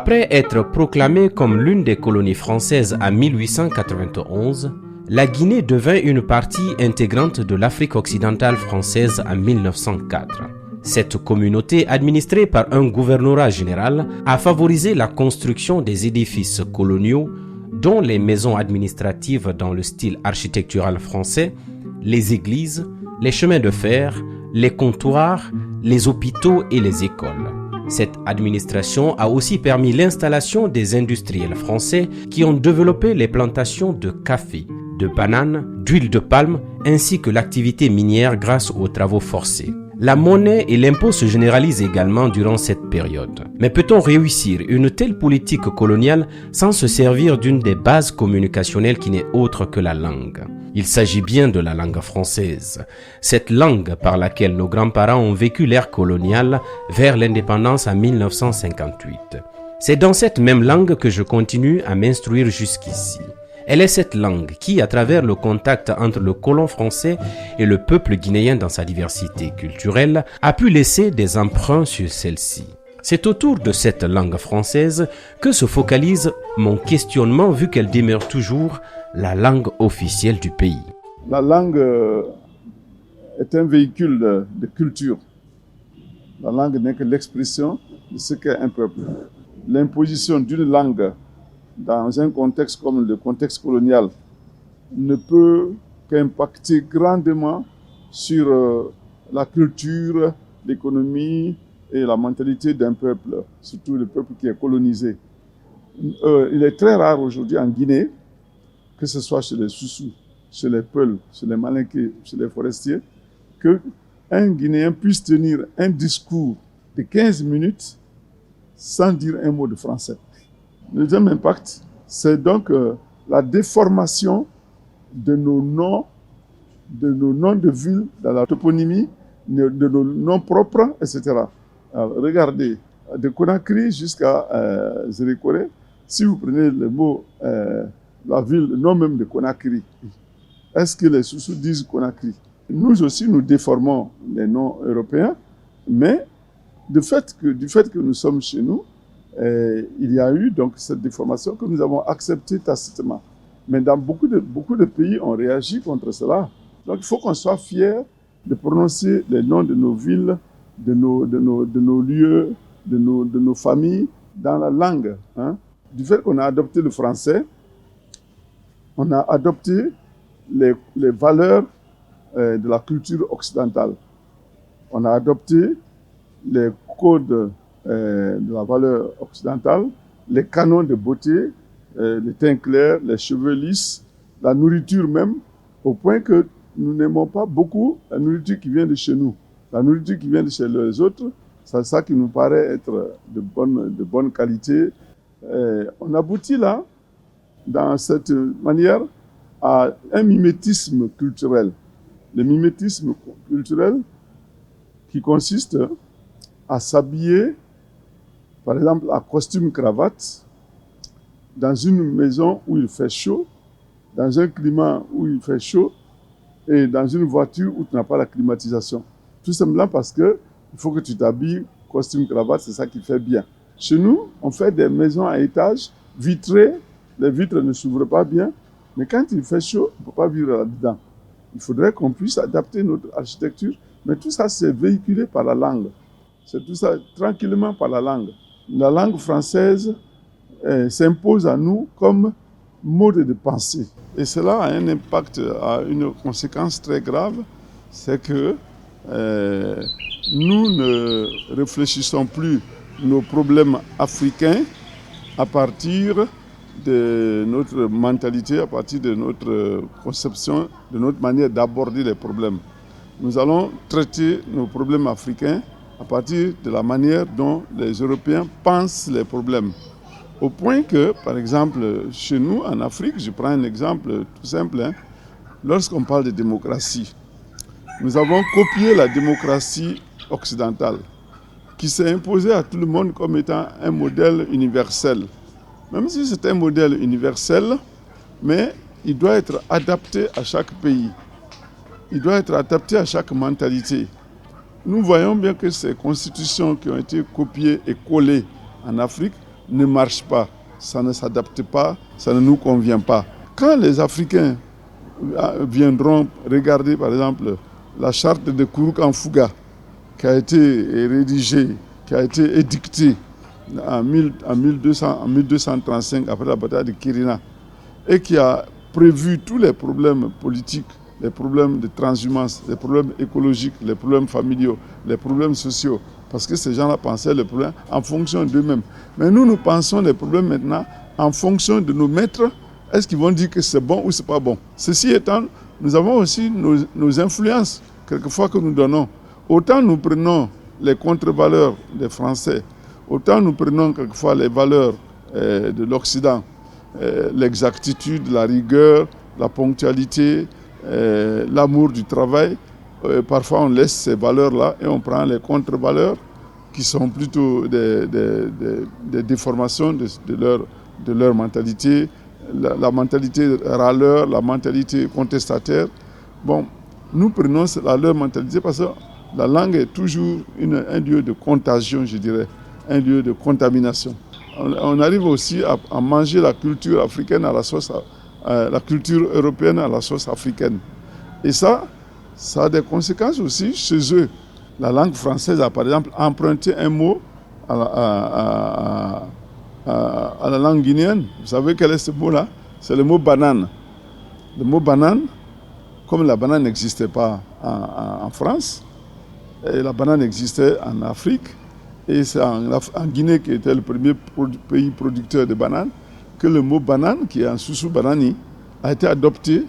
Après être proclamée comme l'une des colonies françaises en 1891, la Guinée devint une partie intégrante de l'Afrique occidentale française en 1904. Cette communauté, administrée par un gouvernorat général, a favorisé la construction des édifices coloniaux, dont les maisons administratives dans le style architectural français, les églises, les chemins de fer, les comptoirs, les hôpitaux et les écoles. Cette administration a aussi permis l'installation des industriels français qui ont développé les plantations de café, de bananes, d'huile de palme ainsi que l'activité minière grâce aux travaux forcés. La monnaie et l'impôt se généralisent également durant cette période. Mais peut-on réussir une telle politique coloniale sans se servir d'une des bases communicationnelles qui n'est autre que la langue ? Il s'agit bien de la langue française, cette langue par laquelle nos grands-parents ont vécu l'ère coloniale vers l'indépendance en 1958. C'est dans cette même langue que je continue à m'instruire jusqu'ici. Elle est cette langue qui, à travers le contact entre le colon français et le peuple guinéen dans sa diversité culturelle, a pu laisser des emprunts sur celle-ci. C'est autour de cette langue française que se focalise mon questionnement vu qu'elle demeure toujours la langue officielle du pays. La langue est un véhicule de culture. La langue n'est que l'expression de ce qu'est un peuple. L'imposition d'une langue dans un contexte comme le contexte colonial ne peut qu'impacter grandement sur la culture, l'économie et la mentalité d'un peuple, surtout le peuple qui est colonisé. Il est très rare aujourd'hui en Guinée, que ce soit chez les Soussous, chez les Peuls, chez les Malinké, chez les forestiers, qu'un Guinéen puisse tenir un discours de 15 minutes sans dire un mot de français. Le deuxième impact, c'est donc la déformation de nos noms de villes dans la toponymie, de nos noms propres, etc. Alors, regardez, de Conakry jusqu'à Zérékoré, si vous prenez le mot, la ville, le nom même de Conakry, est-ce que les Soussous disent Conakry? Nous aussi, nous déformons les noms européens, mais du fait que nous sommes chez nous, il y a eu donc cette déformation que nous avons acceptée tacitement. Mais dans beaucoup de pays, on réagit contre cela. Donc il faut qu'on soit fiers de prononcer les noms de nos villes, de nos lieux, de nos familles dans la langue. Du fait qu'on a adopté le français, on a adopté les valeurs de la culture occidentale. On a adopté les codes de la valeur occidentale, les canons de beauté, les teints clairs, les cheveux lisses, la nourriture même, au point que nous n'aimons pas beaucoup la nourriture qui vient de chez nous. La nourriture qui vient de chez les autres, c'est ça qui nous paraît être de bonne qualité. On aboutit là, dans cette manière, à un mimétisme culturel. Le mimétisme culturel qui consiste à s'habiller, par exemple, à costume-cravate, dans une maison où il fait chaud, dans un climat où il fait chaud, et dans une voiture où tu n'as pas la climatisation. Tout simplement parce qu'il faut que tu t'habilles, costume-cravate, c'est ça qui fait bien. Chez nous, on fait des maisons à étages, vitrées, les vitres ne s'ouvrent pas bien, mais quand il fait chaud, on ne peut pas vivre là-dedans. Il faudrait qu'on puisse adapter notre architecture, mais tout ça, c'est véhiculé par la langue. C'est tout ça tranquillement par la langue. La langue française s'impose à nous comme mode de pensée. Et cela a un impact, a une conséquence très grave, c'est que nous ne réfléchissons plus nos problèmes africains à partir de notre mentalité, à partir de notre conception, de notre manière d'aborder les problèmes. Nous allons traiter nos problèmes africains à partir de la manière dont les Européens pensent les problèmes. Au point que, par exemple, chez nous, en Afrique, je prends un exemple tout simple, lorsqu'on parle de démocratie, nous avons copié la démocratie occidentale, qui s'est imposée à tout le monde comme étant un modèle universel. Même si c'est un modèle universel, mais il doit être adapté à chaque pays. Il doit être adapté à chaque mentalité. Nous voyons bien que ces constitutions qui ont été copiées et collées en Afrique ne marche pas, ça ne s'adapte pas, ça ne nous convient pas. Quand les Africains viendront regarder par exemple la charte de Kouroukan-Fouga qui a été rédigée, qui a été édictée en 1235 après la bataille de Kirina et qui a prévu tous les problèmes politiques, les problèmes de transhumance, les problèmes écologiques, les problèmes familiaux, les problèmes sociaux, parce que ces gens-là pensaient les problèmes en fonction d'eux-mêmes. Mais nous pensons les problèmes maintenant en fonction de nos maîtres. Est-ce qu'ils vont dire que c'est bon ou c'est pas bon? Ceci étant, nous avons aussi nos influences, quelquefois que nous donnons. Autant nous prenons les contre-valeurs des Français, autant nous prenons quelquefois les valeurs de l'Occident, l'exactitude, la rigueur, la ponctualité, l'amour du travail. Parfois on laisse ces valeurs-là et on prend les contre-valeurs qui sont plutôt des déformations de leur mentalité, la mentalité râleur, la mentalité contestataire. Bon, nous prenons leur mentalité parce que la langue est toujours un lieu de contagion, je dirais, un lieu de contamination. On arrive aussi à manger la culture africaine à la sauce, la culture européenne à la sauce africaine. Et ça a des conséquences aussi chez eux. La langue française a par exemple emprunté un mot à la langue guinéenne. Vous savez quel est ce mot-là? C'est le mot banane. Le mot banane, comme la banane n'existait pas en France, et la banane existait en Afrique, et c'est en Guinée qui était le premier pays producteur de bananes, que le mot banane, qui est en Soussou Banani, a été adopté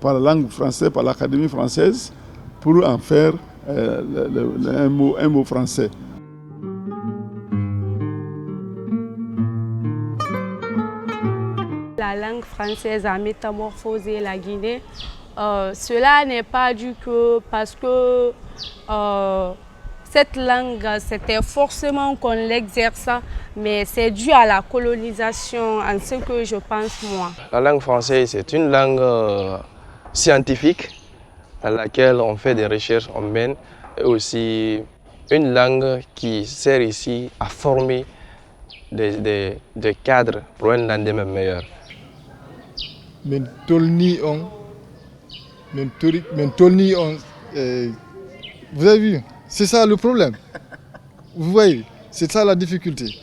par la langue française, par l'Académie française, pour en faire un mot français. La langue française a métamorphosé la Guinée. Cela n'est pas dû que parce que cette langue, c'était forcément qu'on l'exerce, mais c'est dû à la colonisation, en ce que je pense moi. La langue française, c'est une langue scientifique dans laquelle on fait des recherches, on mène, et aussi une langue qui sert ici à former des cadres pour un lendemain meilleur. Vous avez vu, c'est ça le problème. Vous voyez, c'est ça la difficulté.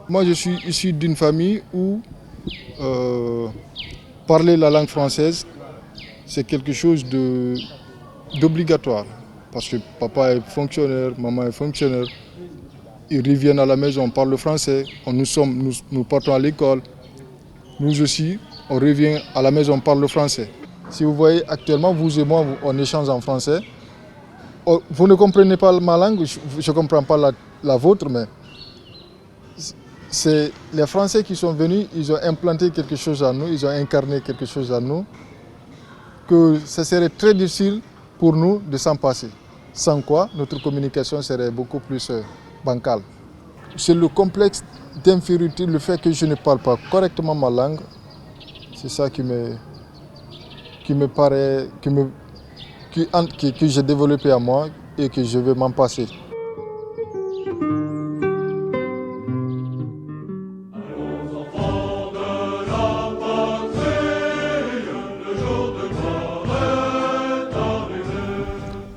Moi, je suis issu d'une famille où parler la langue française, c'est quelque chose d'obligatoire. Parce que papa est fonctionnaire, maman est fonctionnaire. Ils reviennent à la maison, on parle le français, nous partons à l'école. Nous aussi, on revient à la maison, on parle le français. Si vous voyez actuellement, vous et moi, on échange en français. Vous ne comprenez pas ma langue, je ne comprends pas la vôtre, mais c'est les Français qui sont venus, ils ont implanté quelque chose en nous, ils ont incarné quelque chose en nous, que ce serait très difficile pour nous de s'en passer. Sans quoi, notre communication serait beaucoup plus bancale. C'est le complexe d'infériorité, le fait que je ne parle pas correctement ma langue, c'est ça que j'ai développé à moi et que je vais m'en passer.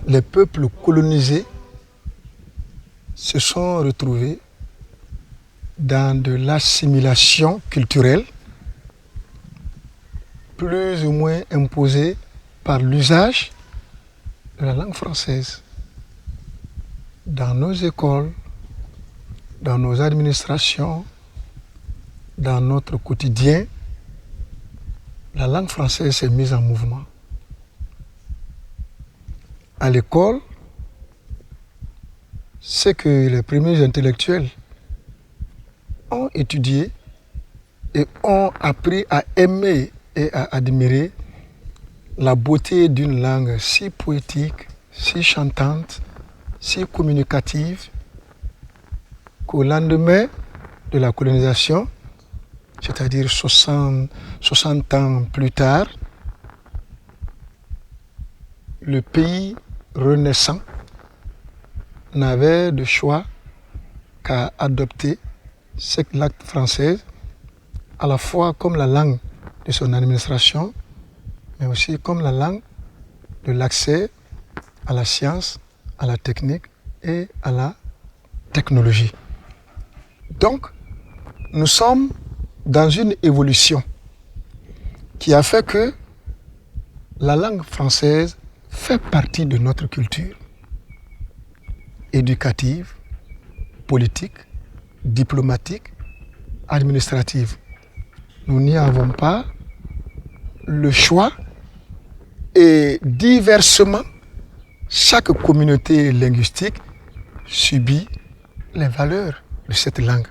Les peuples colonisés se sont retrouvés dans de l'assimilation culturelle, plus ou moins imposée par l'usage de la langue française. Dans nos écoles, dans nos administrations, dans notre quotidien, la langue française s'est mise en mouvement. À l'école, ce que les premiers intellectuels ont étudié et ont appris à aimer et à admirer la beauté d'une langue si poétique, si chantante, si communicative, qu'au lendemain de la colonisation, c'est-à-dire 60 ans plus tard, le pays renaissant n'avait de choix qu'à adopter cette langue française, à la fois comme la langue de son administration, mais aussi comme la langue de l'accès à la science, à la technique et à la technologie. Donc, nous sommes dans une évolution qui a fait que la langue française fait partie de notre culture éducative, politique, diplomatique, administrative. Nous n'y avons pas le choix et diversement, chaque communauté linguistique subit les valeurs de cette langue.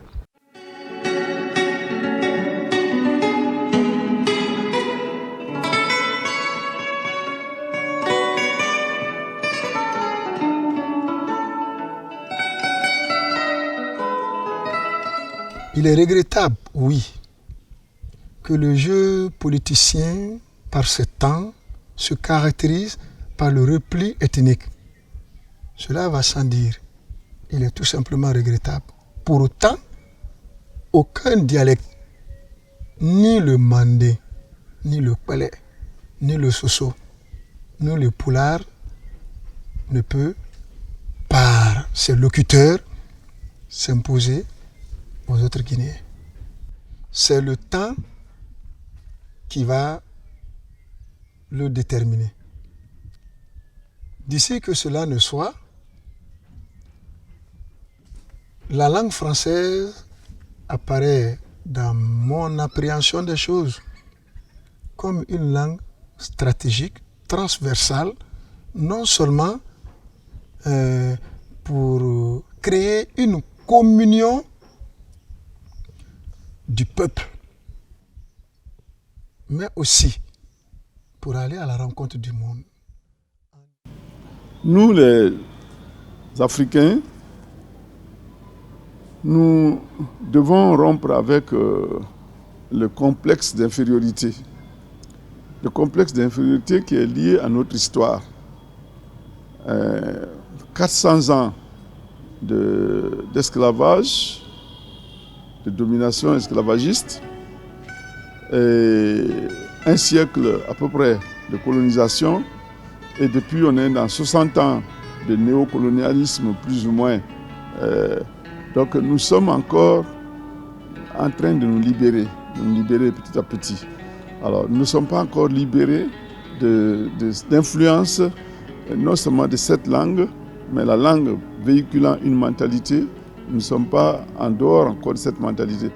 Il est regrettable, oui, que le jeu politicien, par ce temps, se caractérise par le repli ethnique. Cela va sans dire. Il est tout simplement regrettable. Pour autant, aucun dialecte, ni le mandé, ni le palais, ni le soso, ni le poulard, ne peut, par ses locuteurs, s'imposer aux autres Guinéens. C'est le temps qui va le déterminer. D'ici que cela ne soit, la langue française apparaît dans mon appréhension des choses comme une langue stratégique, transversale, non seulement pour créer une communion du peuple, mais aussi pour aller à la rencontre du monde. Nous, les Africains, nous devons rompre avec le complexe d'infériorité. Le complexe d'infériorité qui est lié à notre histoire. 400 ans d'esclavage, de domination esclavagiste, et un siècle à peu près de colonisation, et depuis on est dans 60 ans de néocolonialisme plus ou moins. Donc nous sommes encore en train de nous libérer petit à petit. Alors nous ne sommes pas encore libérés d'influence non seulement de cette langue, mais la langue véhiculant une mentalité, nous ne sommes pas en dehors encore de cette mentalité.